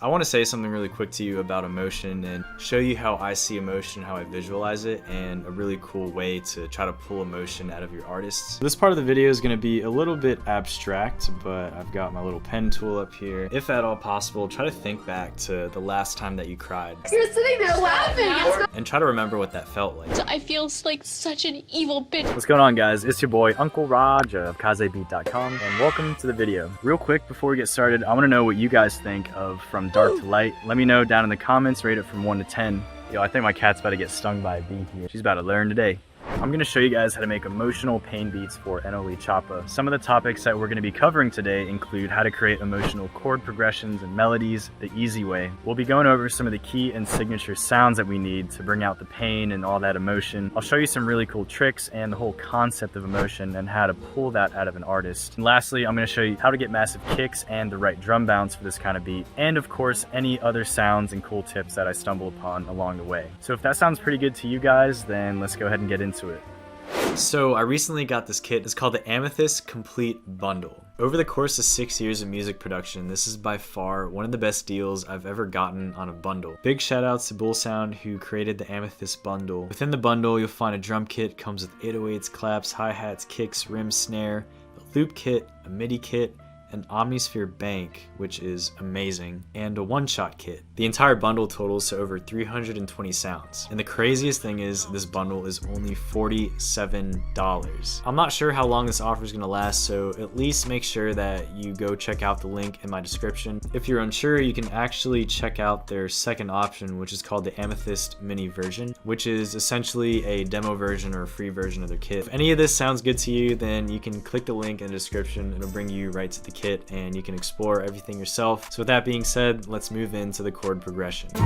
I want to say something really quick to you about emotion and show you how I see emotion, how I visualize it, and a really cool way to try to pull emotion out of your artists. This part of the video is going to be a little bit abstract, but I've got my little pen tool up here. If at all possible, try to think back to the last time that you cried. You're sitting there laughing! And try to remember what that felt like. I feel like such an evil bitch. What's going on, guys? It's your boy Uncle Raj of kazebeat.com, and welcome to the video. Real quick before we get started, I want to know what you guys think of From Dark to Light. Let me know down in the comments, rate it from 1 to 10. Yo, I think my cat's about to get stung by a bee here. She's about to learn today. I'm going to show you guys how to make emotional pain beats for NLE Choppa. Some of the topics that we're going to be covering today include how to create emotional chord progressions and melodies the easy way. We'll be going over some of the key and signature sounds that we need to bring out the pain and all that emotion. I'll show you some really cool tricks and the whole concept of emotion and how to pull that out of an artist. And lastly, I'm going to show you how to get massive kicks and the right drum bounce for this kind of beat. And of course, any other sounds and cool tips that I stumble upon along the way. So if that sounds pretty good to you guys, then let's go ahead and get into it. So I recently got this kit. It's called the Amethyst Complete Bundle. Over the course of 6 years of music production, this is by far one of the best deals I've ever gotten on a bundle. Big shout outs to Bull Sound who created the Amethyst Bundle. Within the bundle, you'll find a drum kit, comes with 808s, claps, hi-hats, kicks, rim, snare, a loop kit, a MIDI kit, an Omnisphere bank, which is amazing, and a one-shot kit. The entire bundle totals to over 320 sounds. And the craziest thing is, this bundle is only $47. I'm not sure how long this offer is going to last, so at least make sure that you go check out the link in my description. If you're unsure, you can actually check out their second option, which is called the Amethyst Mini version, which is essentially a demo version or a free version of their kit. If any of this sounds good to you, then you can click the link in the description. It'll bring you right to the kit and you can explore everything yourself. So with that being said, let's move into the chord progression. We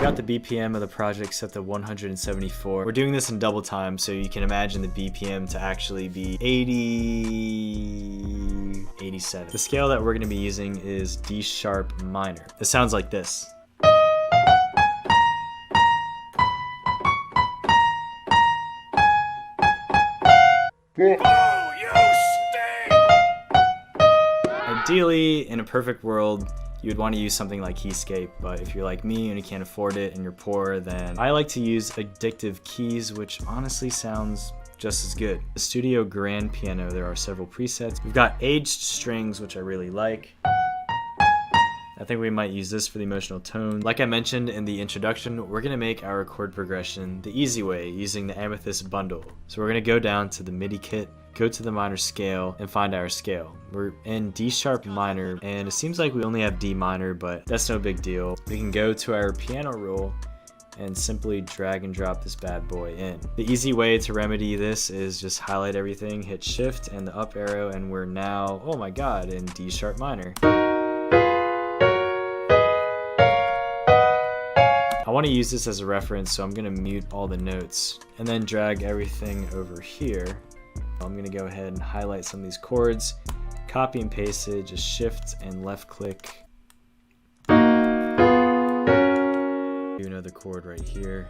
got the BPM of the project set to 174. We're doing this in double time, so you can imagine the BPM to actually be 87. The scale that we're going to be using is D sharp minor. It sounds like this. Ideally, in a perfect world, you would want to use something like Keyscape, but if you're like me and you can't afford it and you're poor, then I like to use Addictive Keys, which honestly sounds just as good. The Studio Grand Piano, there are several presets. We've got aged strings, which I really like. I think we might use this for the emotional tone. Like I mentioned in the introduction, we're gonna make our chord progression the easy way using the Amethyst Bundle. So we're gonna go down to the MIDI kit, go to the minor scale, and find our scale. We're in D sharp minor, and it seems like we only have D minor, but that's no big deal. We can go to our piano roll and simply drag and drop this bad boy in. The easy way to remedy this is just highlight everything, hit shift and the up arrow, and we're now, oh my god, in D sharp minor. I want to use this as a reference, so I'm going to mute all the notes and then drag everything over here. I'm going to go ahead and highlight some of these chords, copy and paste it, just shift and left click. Do another chord right here.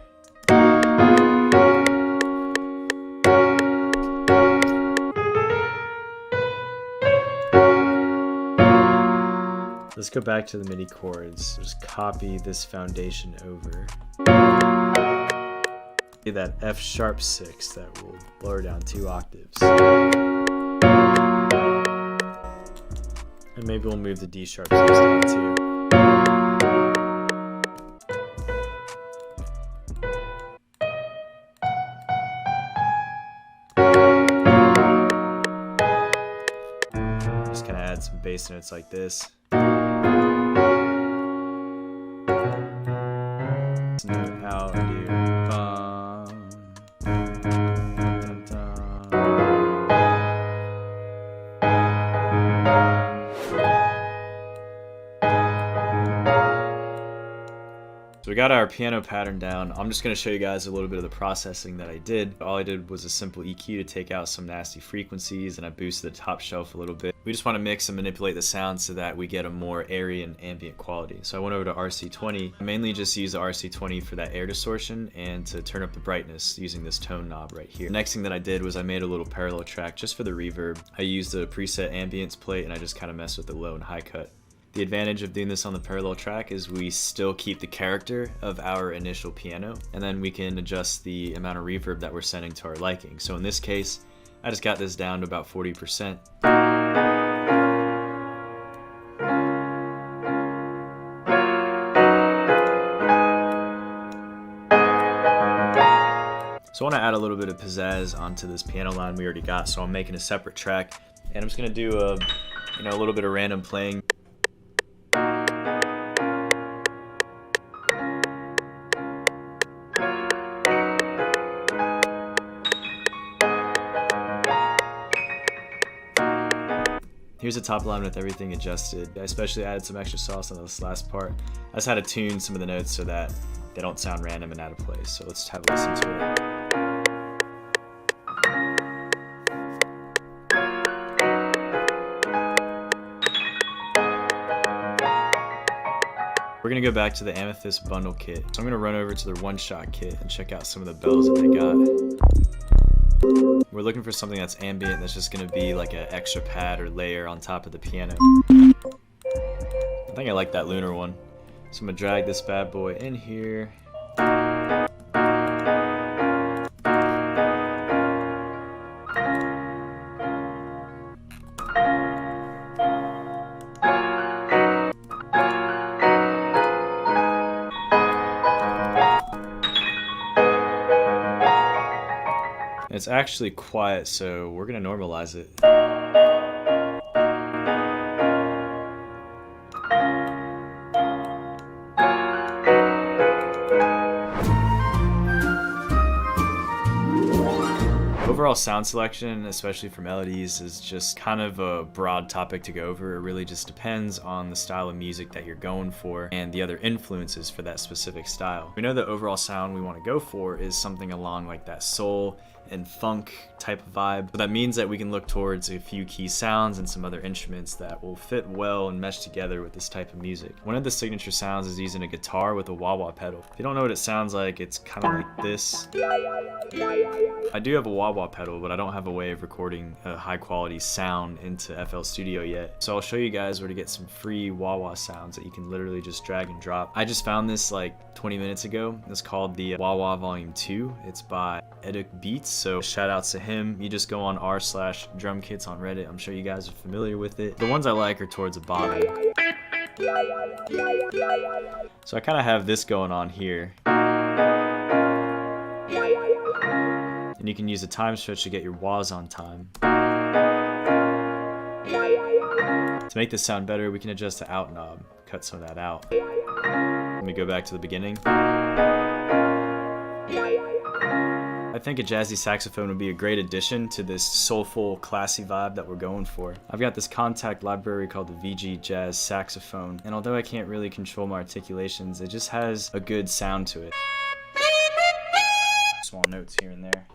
Let's go back to the MIDI chords. Just copy this foundation over. That F sharp 6 that will lower down 2 octaves. And maybe we'll move the D sharp 6 down too. Just kind of add some bass notes like this. Out and do dun, dun. So So we got our piano pattern down. I'm just gonna show you guys a little bit of the processing that I did. All I did was a simple EQ to take out some nasty frequencies, and I boosted the top shelf a little bit. We just wanna mix and manipulate the sound so that we get a more airy and ambient quality. So I went over to RC20. I mainly just use the RC20 for that air distortion and to turn up the brightness using this tone knob right here. The next thing that I did was I made a little parallel track just for the reverb. I used a preset ambience plate and I just kind of messed with the low and high cut. The advantage of doing this on the parallel track is we still keep the character of our initial piano, and then we can adjust the amount of reverb that we're sending to our liking. So in this case, I just got this down to about 40%. So I want to add a little bit of pizzazz onto this piano line we already got, so I'm making a separate track, and I'm just going to do a little bit of random playing. Here's a top line with everything adjusted. I especially added some extra sauce on this last part. I just had to tune some of the notes so that they don't sound random and out of place. So let's have a listen to it. We're gonna go back to the Amethyst Bundle kit. So I'm gonna run over to their one-shot kit and check out some of the bells that they got. We're looking for something that's ambient, that's just gonna be like an extra pad or layer on top of the piano. I think I like that lunar one. So I'm gonna drag this bad boy in here. It's actually quiet, so we're gonna normalize it. Overall sound selection, especially for melodies, is just kind of a broad topic to go over. It really just depends on the style of music that you're going for and the other influences for that specific style. We know the overall sound we want to go for is something along like that soul and funk type of vibe. But that means that we can look towards a few key sounds and some other instruments that will fit well and mesh together with this type of music. One of the signature sounds is using a guitar with a wah-wah pedal. If you don't know what it sounds like, it's kind of like this. I do have a wah-wah pedal, but I don't have a way of recording a high quality sound into FL Studio yet. So I'll show you guys where to get some free wah-wah sounds that you can literally just drag and drop. I just found this like 20 minutes ago. It's called the Wah-Wah Volume 2. It's by Cubeatz, so shout outs to him. You just go on r/drumkits on Reddit. I'm sure you guys are familiar with it. The ones I like are towards the bottom. So I kind of have this going on here. And you can use a time stretch to get your wahs on time. To make this sound better, we can adjust the out knob, cut some of that out. Let me go back to the beginning. I think a jazzy saxophone would be a great addition to this soulful, classy vibe that we're going for. I've got this contact library called the VG Jazz Saxophone, and although I can't really control my articulations, it just has a good sound to it. Small notes here and there.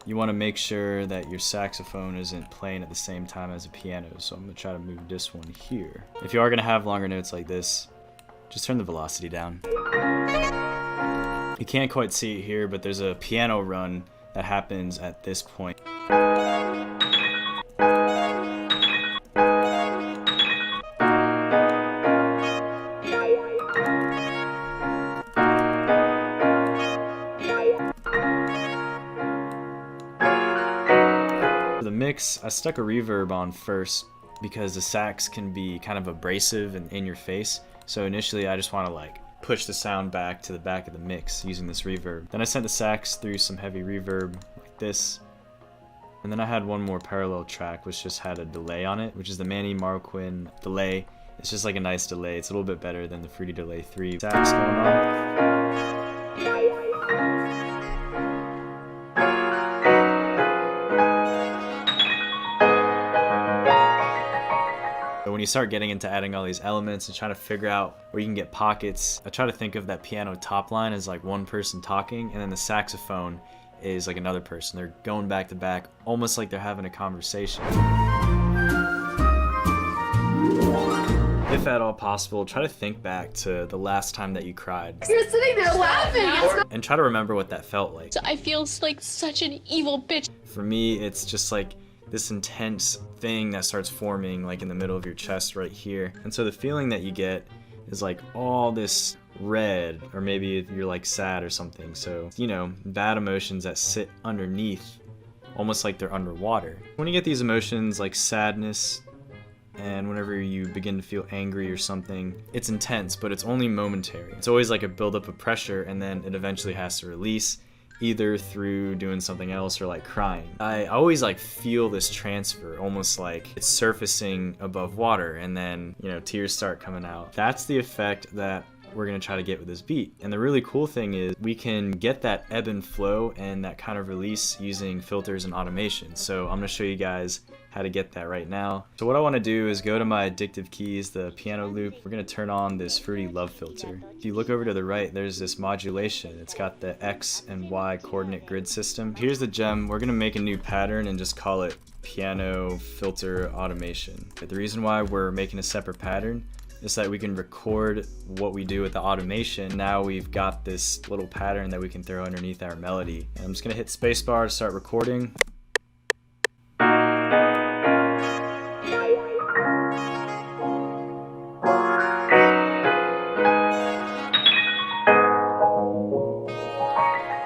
You want to make sure that your saxophone isn't playing at the same time as a piano, so I'm going to try to move this one here. If you are going to have longer notes like this, just turn the velocity down. You can't quite see it here, but there's a piano run that happens at this point. For the mix, I stuck a reverb on first because the sax can be kind of abrasive and in your face. So initially I just want to like push the sound back to the back of the mix using this reverb. Then I sent the sax through some heavy reverb like this. And then I had one more parallel track which just had a delay on it, which is the Manny Marroquin delay. It's just like a nice delay. It's a little bit better than the Fruity Delay 3 sax going on. when you start getting into adding all these elements and trying to figure out where you can get pockets, I try to think of that piano top line as like one person talking, and then the saxophone is like another person. They're going back to back, almost like they're having a conversation. If at all possible, try to think back to the last time that you cried. You're sitting there laughing. And try to remember what that felt like. I feel like such an evil bitch. For me, it's just like this intense thing that starts forming like in the middle of your chest right here. And so the feeling that you get is like all this red, or maybe you're like sad or something. So, you know, bad emotions that sit underneath, almost like they're underwater. When you get these emotions like sadness, and whenever you begin to feel angry or something, it's intense, but it's only momentary. It's always like a buildup of pressure, and then it eventually has to release, either through doing something else or like crying. I always like feel this transfer, almost like it's surfacing above water, and then, you know, tears start coming out. That's the effect that we're gonna try to get with this beat. And the really cool thing is we can get that ebb and flow and that kind of release using filters and automation. So I'm gonna show you guys how to get that right now. So what I wanna do is go to my addictive keys, the piano loop. We're gonna turn on this Fruity Love filter. If you look over to the right, there's this modulation. It's got the X and Y coordinate grid system. Here's the gem. We're gonna make a new pattern and just call it piano filter automation. But the reason why we're making a separate pattern is that we can record what we do with the automation. Now we've got this little pattern that we can throw underneath our melody. And I'm just gonna hit spacebar to start recording.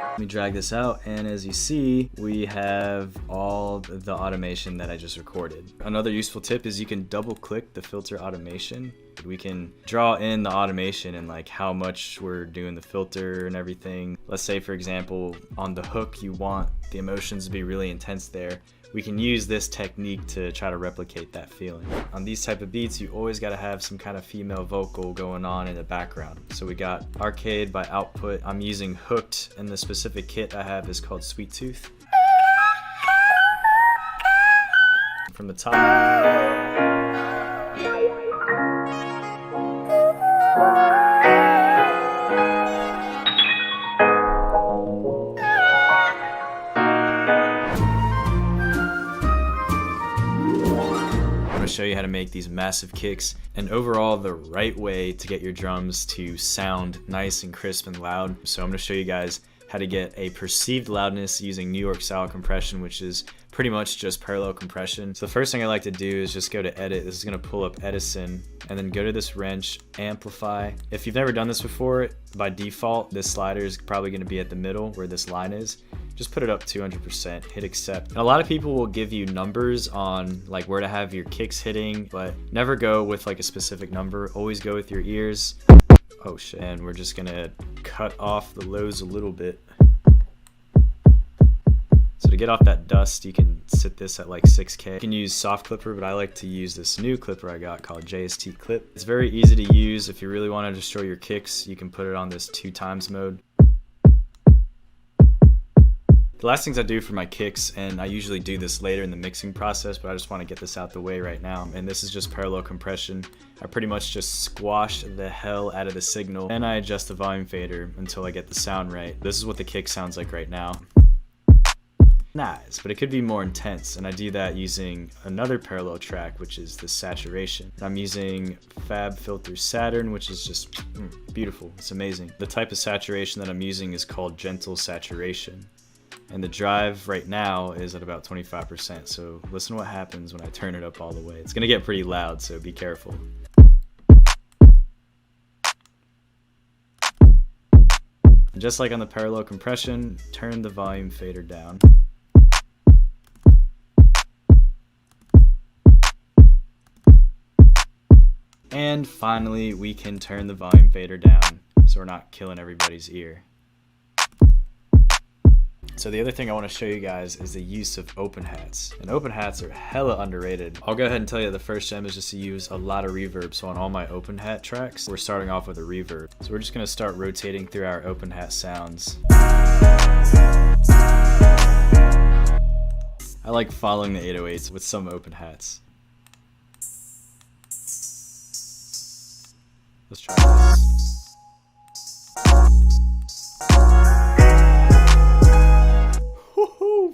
Let me drag this out, and as you see, we have all the automation that I just recorded. Another useful tip is you can double click the filter automation. We can draw in the automation and like how much we're doing the filter and everything. Let's say, for example, on the hook you want the emotions to be really intense there. We can use this technique to try to replicate that feeling. On these type of beats, you always got to have some kind of female vocal going on in the background. So we got Arcade by Output. I'm using Hooked, and the specific kit I have is called Sweet Tooth. From the top. Show you how to make these massive kicks, and overall the right way to get your drums to sound nice and crisp and loud. So I'm going to show you guys how to get a perceived loudness using New York style compression, which is pretty much just parallel compression. So the first thing I like to do is just go to edit. This is going to pull up Edison, and then go to this wrench, amplify. If you've never done this before, by default this slider is probably going to be at the middle where this line is. Just put it up 200%, hit accept. And a lot of people will give you numbers on like where to have your kicks hitting, but never go with like a specific number. Always go with your ears. Oh shit. And we're just gonna cut off the lows a little bit. So to get off that dust, you can set this at like 6K. You can use soft clipper, but I like to use this new clipper I got called JST clip. It's very easy to use. If you really want to destroy your kicks, you can put it on this 2x mode. The last things I do for my kicks, and I usually do this later in the mixing process, but I just want to get this out the way right now, and this is just parallel compression. I pretty much just squash the hell out of the signal, and I adjust the volume fader until I get the sound right. This is what the kick sounds like right now. Nice, but it could be more intense, and I do that using another parallel track, which is the saturation. I'm using Fab Filter Saturn, which is just beautiful. It's amazing. The type of saturation that I'm using is called gentle saturation. And the drive right now is at about 25%, so listen to what happens when I turn it up all the way. It's gonna get pretty loud, so be careful. And just like on the parallel compression, turn the volume fader down. And finally, we can turn the volume fader down so we're not killing everybody's ear. So the other thing I want to show you guys is the use of open hats. And open hats are hella underrated. I'll go ahead and tell you the first gem is just to use a lot of reverb. So on all my open hat tracks, we're starting off with a reverb. So we're just going to start rotating through our open hat sounds. I like following the 808s with some open hats. Let's try this.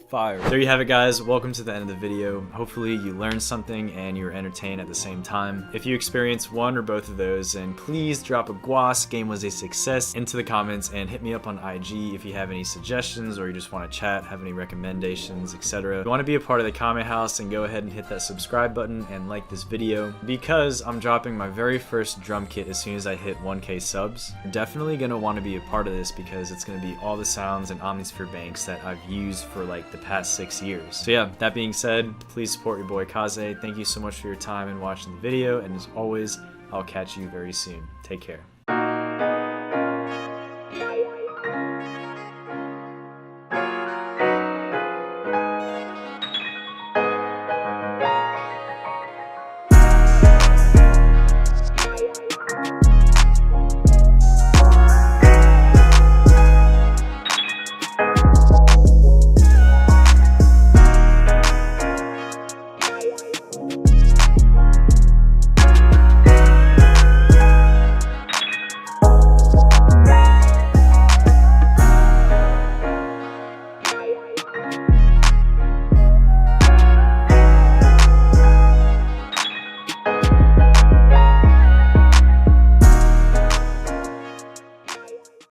Fire. There you have it, guys. Welcome to the end of the video. Hopefully you learned something and you were entertained at the same time. If you experienced one or both of those, then please drop a gwas, game was a success, into the comments, and hit me up on IG if you have any suggestions or you just want to chat, have any recommendations, etc. If you want to be a part of the comment house, then go ahead and hit that subscribe button and like this video, because I'm dropping my very first drum kit as soon as I hit 1K subs. You're definitely going to want to be a part of this because it's going to be all the sounds and Omnisphere banks that I've used for like the past 6 years. So yeah, that being said, please support your boy Kaze. Thank you so much for your time and watching the video, and as always, I'll catch you very soon. Take care.